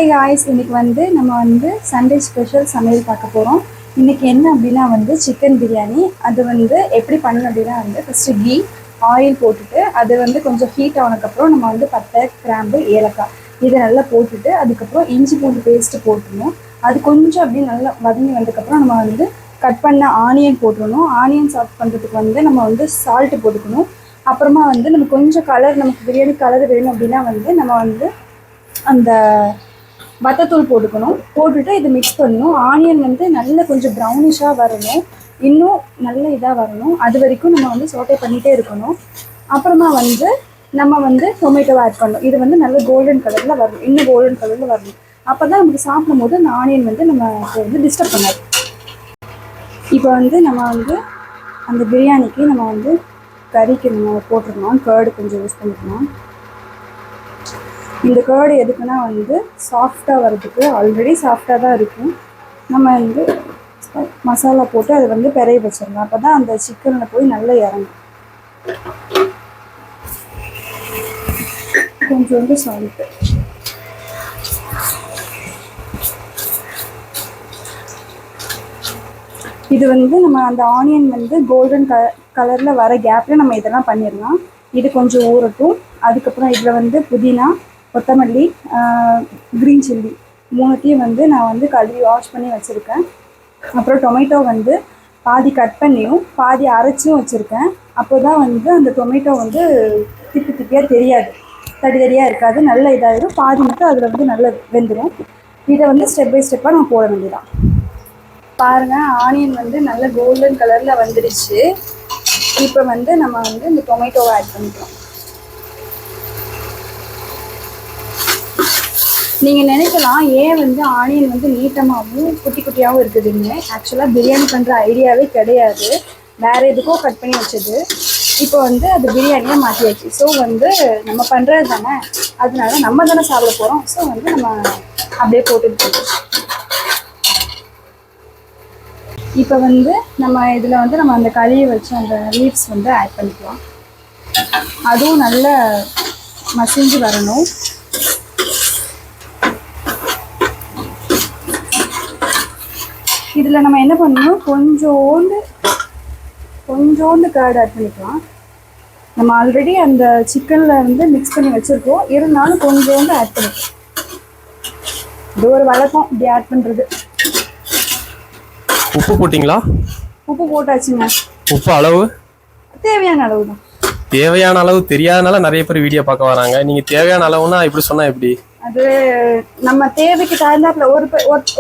Hey guys, இன்னைக்கு வந்து நம்ம வந்து சண்டே ஸ்பெஷல் சமையல் பார்க்க போகிறோம். இன்னைக்கு என்ன அப்படின்னா வந்து சிக்கன் பிரியாணி. அது வந்து எப்படி பண்ணணும் அப்படின்னா வந்து ஃபஸ்ட்டு கீ ஆயில் போட்டுட்டு அது வந்து கொஞ்சம் ஹீட் ஆனதுக்கப்புறம் நம்ம வந்து பட்டை கிராம்பு ஏலக்காய் இதை நல்லா போட்டுட்டு அதுக்கப்புறம் இஞ்சி பூண்டு பேஸ்ட்டு போட்டுடணும். அது கொஞ்சம் அப்படி நல்லா வதங்கி வந்ததுக்கப்புறம் நம்ம வந்து கட் பண்ண ஆனியன் போட்டுடணும். ஆனியன் சாஃப்ட் பண்ணுறதுக்கு வந்து நம்ம வந்து சால்ட்டு போட்டுக்கணும். அப்புறமா வந்து நம்ம கொஞ்சம் கலர் நமக்கு பிரியாணி கலர் வேணும் அப்படின்னா வந்து நம்ம வந்து அந்த வத்தத்தூள் போட்டுக்கணும். போட்டுட்டு இது மிக்ஸ் பண்ணணும். ஆனியன் வந்து நல்ல கொஞ்சம் ப்ரௌனிஷாக வரணும், இன்னும் நல்ல இதாக வரணும். அது வரைக்கும் நம்ம வந்து சோட்டை பண்ணிகிட்டே இருக்கணும். அப்புறமா வந்து நம்ம வந்து டொமேட்டோவை ஆட் பண்ணணும். இது வந்து நல்ல கோல்டன் கலரில் வரணும், இன்னும் கோல்டன் கலரில் வரணும். அப்போ தான் நமக்கு சாப்பிடும் போது அந்த ஆனியன் வந்து நம்ம வந்து டிஸ்டர்ப் பண்ணாது. இப்போ வந்து நம்ம வந்து அந்த பிரியாணிக்கு நம்ம வந்து கறிக்கு நம்ம போட்டுருக்கணும். கேர்டு கொஞ்சம் யூஸ் பண்ணிக்கணும். இந்த கேர்டு எதுக்குன்னா வந்து சாஃப்டாக வர்றதுக்கு. ஆல்ரெடி சாஃப்டாக தான் இருக்கும். நம்ம வந்து மசாலா போட்டு அதை வந்து பெரிய வச்சிடலாம். அப்போ தான் அந்த சிக்கனில் போய் நல்லா இறங்கும். கொஞ்சோண்டு சால்ட்டு. இது வந்து நம்ம அந்த ஆனியன் வந்து கோல்டன் கலரில் வர கேப்பில் நம்ம இதெல்லாம் பண்ணிடலாம். இது கொஞ்சம் ஊறட்டும். அதுக்கப்புறம் இதில் வந்து புதினா, கொத்தமல்லி, க்ரீன் சில்லி மூணுத்தையும் வந்து நான் வந்து கழுவி வாஷ் பண்ணி வச்சுருக்கேன். அப்புறம் டொமேட்டோ வந்து பாதி கட் பண்ணியும் பாதி அரைச்சும் வச்சுருக்கேன். அப்போ தான் வந்து அந்த டொமேட்டோ வந்து திப்பி திப்பியாக தெரியாது, தடி தடியாக இருக்காது, நல்ல இதாகிடும். பாதி மட்டும் அதில் வந்து நல்லா வெந்துடும். இதை வந்து ஸ்டெப் பை ஸ்டெப்பாக நம்ம போட வேண்டியதான். பாருங்கள், ஆனியன் வந்து நல்ல கோல்டன் கலரில் வந்துடுச்சு. இப்போ வந்து நம்ம வந்து இந்த டொமேட்டோவை ஆட் பண்ணிக்கலாம். நீங்கள் நினைக்கலாம் ஏன் வந்து ஆனியன் வந்து நீட்டமாகவும் குட்டி குட்டியாகவும் இருக்குதுன்னு. ஆக்சுவலாக பிரியாணி பண்ணுற ஐடியாவே கிடையாது, வேறு எதுக்கோ கட் பண்ணி வச்சது. இப்போ வந்து அது பிரியாணியாக மாற்றியாச்சு. ஸோ வந்து நம்ம பண்ணுறது தானே, அதனால நம்ம தானே சாப்பிட போகிறோம். ஸோ வந்து நம்ம அப்படியே போட்டுட்டு இப்போ வந்து நம்ம இதில் வந்து நம்ம அந்த கழுவி வச்சு அந்த லீவ்ஸ் வந்து ஆட் பண்ணிக்கலாம். அதுவும் நல்ல மசிஞ்சு வரணும். இதில் நம்ம என்ன பண்ணணும், கொஞ்சோண்டு கர்ட் ஆட் பண்ணிக்கலாம். நம்ம ஆல்ரெடி அந்த சிக்கனில் வந்து மிக்ஸ் பண்ணி வச்சுருக்கோம், இருந்தாலும் கொஞ்சோண்டு ஆட் பண்ணிக்கலாம். இது ஒரு வழக்கம் இப்படி ஆட் பண்ணுறது. உப்பு போட்டிங்களா? உப்பு போட்டாச்சுங்க. உப்பு அளவு தேவையான அளவு தான். தேவையான அளவு தெரியாதனால நிறைய பேர் வீடியோ பார்க்க வராங்க. நீங்கள் தேவையான அளவுனா இப்படி சொன்னால் எப்படி? அது நம்ம தேவைக்கு தகுந்தாப்புல.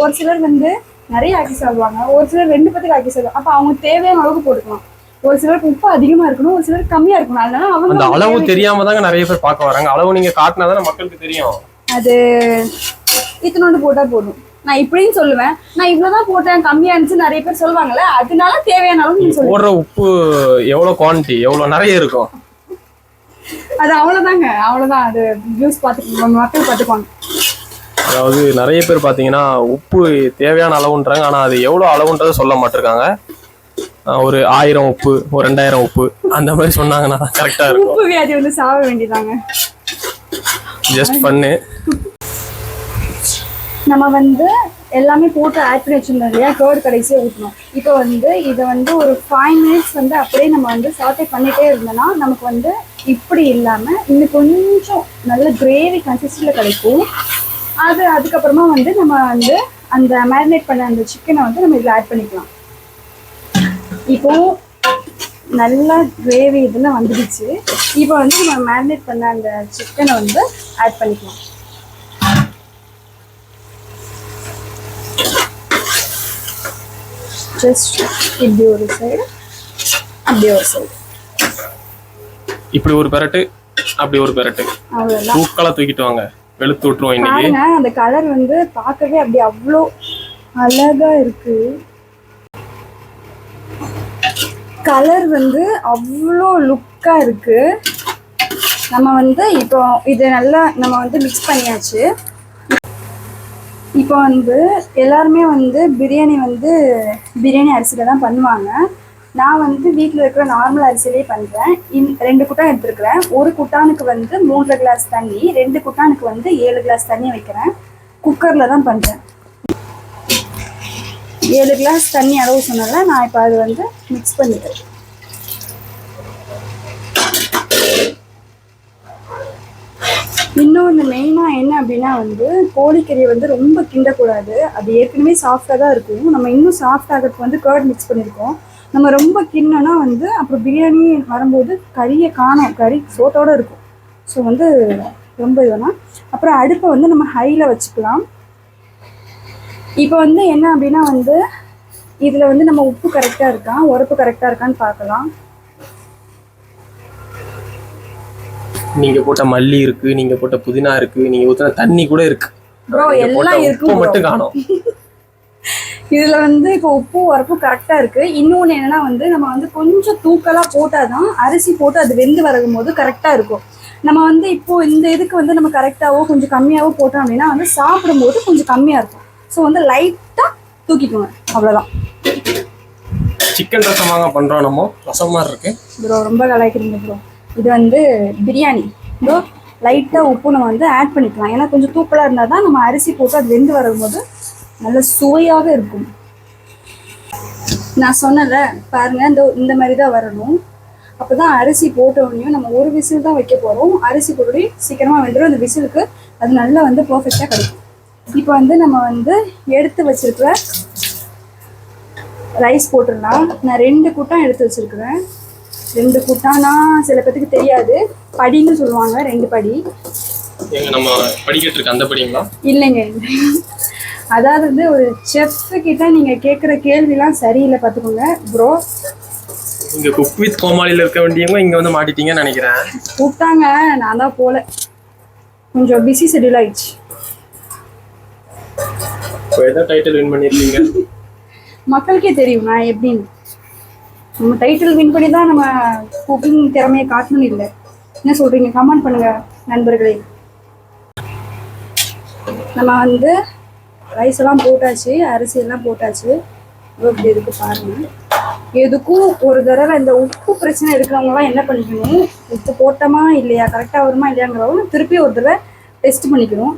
ஒரு சிலர் வந்து நிறைய ஆக்கி சாப்பிடுவாங்க, ஒரு சிலர் 2 பத்துக்கு ஆக்கி சாப்பிடுவாங்க. அப்போ அவங்க தேவையான அளவுக்கு போட்டுக்கலாம். ஒரு சிலருக்கு உப்பு அதிகமாக இருக்கணும், ஒரு சிலருக்கு கம்மியாக இருக்கணும். அதனால அவங்க அந்த அளவு தெரியாம தாங்க நிறைய பேர் பார்க்க வராங்க. அளவு நீங்கள் காட்டினா தானே மக்களுக்கு தெரியும். அது இத்தனோண்டு போட்டால் போதும். நான் இப்படின்னு சொல்லுவேன், நான் இவ்வளோதான் போட்டேன் கம்மியாக இருந்துச்சு நிறைய பேர் சொல்லுவாங்கல்ல, அதனால தேவையான அளவு நீங்க சொல்லுங்க. போடுற உப்பு எவ்வளோ குவான்டிட்டி எவ்வளோ நிறைய இருக்கும், அது அவ்வளோதாங்க, அவ்வளோதான். அது யூஸ் மக்கள் பார்த்துக்குவாங்க. அதாவது நிறைய பேர் பார்த்தீங்கன்னா உப்பு தேவையான அளவுன்றாங்க, ஆனால் அது எவ்வளோ அளவுன்றதை சொல்ல மாட்டிருக்காங்க. ஒரு 1000 உப்பு, ஒரு 2000 உப்பு அந்த மாதிரி சொன்னாங்கன்னா கரெக்டாக இருக்கும். உப்பு வியாதி வந்து சாப்பிட வேண்டியதாங்க. ஜஸ்ட் பண்ணு. நம்ம வந்து எல்லாமே போட்டு ஆட் பண்ணி வச்சுருந்தோம் இல்லையா, கேர்டு கடைசியாக ஊற்றணும். இப்போ வந்து இதை வந்து ஒரு 5 மினிட்ஸ் வந்து அப்படியே நம்ம வந்து சாட்டே பண்ணிகிட்டே இருந்தோம்னா நமக்கு வந்து இப்படி இல்லாமல் இன்னும் கொஞ்சம் நல்ல கிரேவி கன்சிஸ்டன்சியில் கிடைக்கும். அதுக்கப்புறமா வந்து நம்ம வந்து அந்த மேரினேட் பண்ண அந்த சிக்கனை வந்து நம்ம இதில் ஆட் பண்ணிக்கலாம். இப்போ நல்லா கிரேவி இதெல்லாம் வந்துடுச்சு. இப்போ வந்து நம்ம மேரினேட் பண்ண அந்த சிக்கனை வந்து ஆட் பண்ணிக்கலாம். ஜஸ்ட் இப்படி ஒரு சைடு, அப்படி ஒரு சைடு, இப்படி ஒரு பெரட்டு, அப்படி ஒரு பெரட்டு, அவ்வளோதான். தூக்கலா தூக்கிட்டு வாங்க, வெளுத்து விட்டுருவோம் இன்னைக்கு. அந்த கலர் வந்து பார்க்கவே அப்படி அவ்வளோ அழகா இருக்கு. கலர் வந்து அவ்வளோ லுக்கா இருக்கு. நம்ம வந்து இப்போ இது நல்லா நம்ம வந்து மிக்ஸ் பண்ணியாச்சு. இப்போ வந்து எல்லாருமே வந்து பிரியாணி அரிசியில் தான் பண்ணுவாங்க. நான் வந்து வீட்டில் இருக்கிற நார்மல் அரிசியிலே பண்ணுறேன். 2 குட்டான் எடுத்துருக்கிறேன். ஒரு குட்டானுக்கு வந்து 3 கிளாஸ் தண்ணி, 2 குட்டானுக்கு வந்து 7 கிளாஸ் தண்ணி வைக்கிறேன். குக்கரில் தான் பண்ணுறேன். 7 கிளாஸ் தண்ணி அளவு சொன்னால நான் இப்போ அது வந்து மிக்ஸ் பண்ணிக்கிறேன். இன்னொன்று மெயினாக என்ன அப்படின்னா வந்து கோழிக்கறியை வந்து ரொம்ப கிண்டக்கூடாது. அது ஏற்கனவே சாஃப்டாக தான் இருக்கும். நம்ம இன்னும் சாஃப்ட் ஆகிறதுக்கு வந்து கர்ட் மிக்ஸ் பண்ணியிருக்கோம். நம்ம ரொம்ப கிண்ணோன்னா வந்து அப்புறம் பிரியாணி வரும்போது கறியை காணும், கறி சோத்தோடு இருக்கும். ஸோ வந்து ரொம்ப இதுனா அப்புறம் அடுப்பை வந்து நம்ம ஹையில் வச்சுக்கலாம். இப்போ வந்து என்ன அப்படின்னா வந்து இதில் வந்து நம்ம உப்பு கரெக்டாக இருக்கா, உரப்பு கரெக்டாக இருக்கான்னு பார்க்கலாம். நீங்க போட்ட மல்லி இருக்கு, நீங்க போட்ட புதினா இருக்கு, நீங்க ஊத்துன தண்ணி கூட இருக்கு ப்ரோ. எல்லாம் இருக்கும், மட்டும் காணோம். இதுல வந்து இப்போ உப்பு உரப்பு கரெக்டா இருக்கு. இன்னொன்று என்னன்னா வந்து நம்ம வந்து கொஞ்சம் தூக்கலா போட்டாதான் அரிசி போட்டு அது வெந்து வரகும் போது கரெக்டா இருக்கும். நம்ம வந்து இப்போ இந்த இதுக்கு வந்து நம்ம கரெக்டாவோ கொஞ்சம் கம்மியாவோ போட்டோம் அப்படின்னா வந்து சாப்பிடும்போது கொஞ்சம் கம்மியா இருக்கும். ஸோ வந்து லைட்டா தூக்கிக்கோங்க, அவ்வளவுதான். சிக்கன் ரசம் வாங்க பண்றோம், நம்ம ரசம் மாதிரி இருக்கு ப்ரோ. ரொம்ப கலாய்க்கிறீங்க ப்ரோ. இது வந்து பிரியாணி ப்ரோ. லைட்டாக உப்பு நம்ம வந்து ஆட் பண்ணிக்கலாம். ஏன்னா கொஞ்சம் தூக்கலாக இருந்தால் தான் நம்ம அரிசி போட்டு அது வெந்து வரும்போது நல்ல சுவையாக இருக்கும். நான் சொன்னல பாருங்க, இந்த மாதிரி தான் வரணும். அப்போ தான் அரிசி போட்ட உடனே நம்ம ஒரு விசில் தான் வைக்க போகிறோம். அரிசி போட்டு சீக்கிரமாக வெந்துடும். அந்த விசிலுக்கு அது நல்லா வந்து பர்ஃபெக்டாக கிடைக்கும். இப்போ வந்து நம்ம வந்து எடுத்து வச்சிருக்கிற ரைஸ் போட்டுடலாம். நான் 2 கூட்டம் எடுத்து வச்சிருக்கிறேன். 2 கூட்டானா சில பேருக்கு தெரியாது, படின்னு சொல்லுவாங்க. 2 படி. நம்ம படிக்கிட்டு இருக்க அந்த படிங்களா? இல்லைங்க. அதாவது வந்து ஒரு செஃப் கிட்ட நீங்க கேட்குற கேள்விலாம் சரியில்லை, பார்த்துக்கோங்க ப்ரோ. இங்க குக் வித் கோமாளியில் இருக்க வேண்டியவங்க இங்க வந்து மாட்டிட்டீங்கன்னு நினைக்கிறேன். கூப்பிட்டாங்க, நான் தான் போல. கொஞ்சம் பிஸி ஷெட்யூல் ஆயிடுச்சு. இப்போ எதோ டைட்டில் வின் பண்ணியிருக்கீங்க. மக்களுக்கே தெரியும் நான் எப்படின்னு. நம்ம டைட்டில் வின் பண்ணி தான் நம்ம குக்கிங் திறமையை காட்டணும்னு இல்லை. என்ன சொல்கிறீங்க? கமெண்ட் பண்ணுங்கள் நண்பர்களே. நம்ம வந்து ரைஸ் எல்லாம் போட்டாச்சு, அரிசி எல்லாம் போட்டாச்சு. இப்படி இருக்கு பாருங்கள். எதுக்கும் ஒரு தடவை இந்த உப்பு பிரச்சனை இருக்கிறவங்களாம் என்ன பண்ணிக்கணும், உப்பு போட்டோமா இல்லையா, கரெக்டாக வருமா இல்லையாங்கிறவங்க திருப்பி ஒரு தடவை டெஸ்ட் பண்ணிக்கணும்.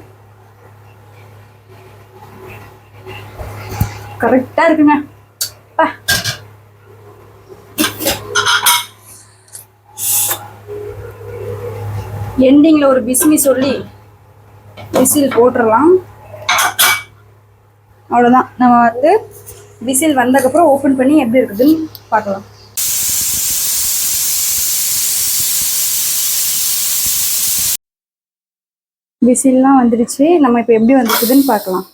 கரெக்டாக இருக்குங்க. எண்டிங்கில் ஒரு பிஸ்மி சொல்லி விசில் போட்டுடலாம். அவ்வளோதான். நம்ம வந்து விசில் வந்ததுக்கப்புறம் ஓப்பன் பண்ணி எப்படி இருக்குதுன்னு பார்க்கலாம். விசில்லாம் வந்துடுச்சு. நம்ம இப்போ எப்படி வந்துருக்குதுன்னு பார்க்கலாம்.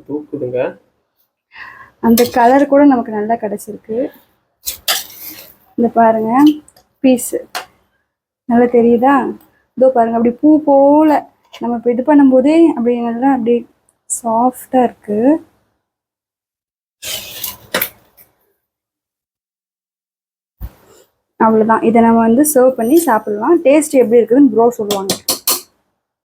தூக்குதுங்க. அந்த கலர் கூட நமக்கு நல்லா கிடைச்சிருக்கு. இந்த பாருங்க பீஸு நல்லா தெரியுதா? இதோ பாருங்க, அப்படி பூ போல நம்ம இப்போ இது பண்ணும்போதே அப்படி நல்லா அப்படி சாஃப்டா இருக்கு. அவ்வளோதான். இதை நம்ம வந்து சர்வ் பண்ணி சாப்பிடலாம். டேஸ்ட் எப்படி இருக்குதுன்னு ப்ரோ சொல்லுவாங்க.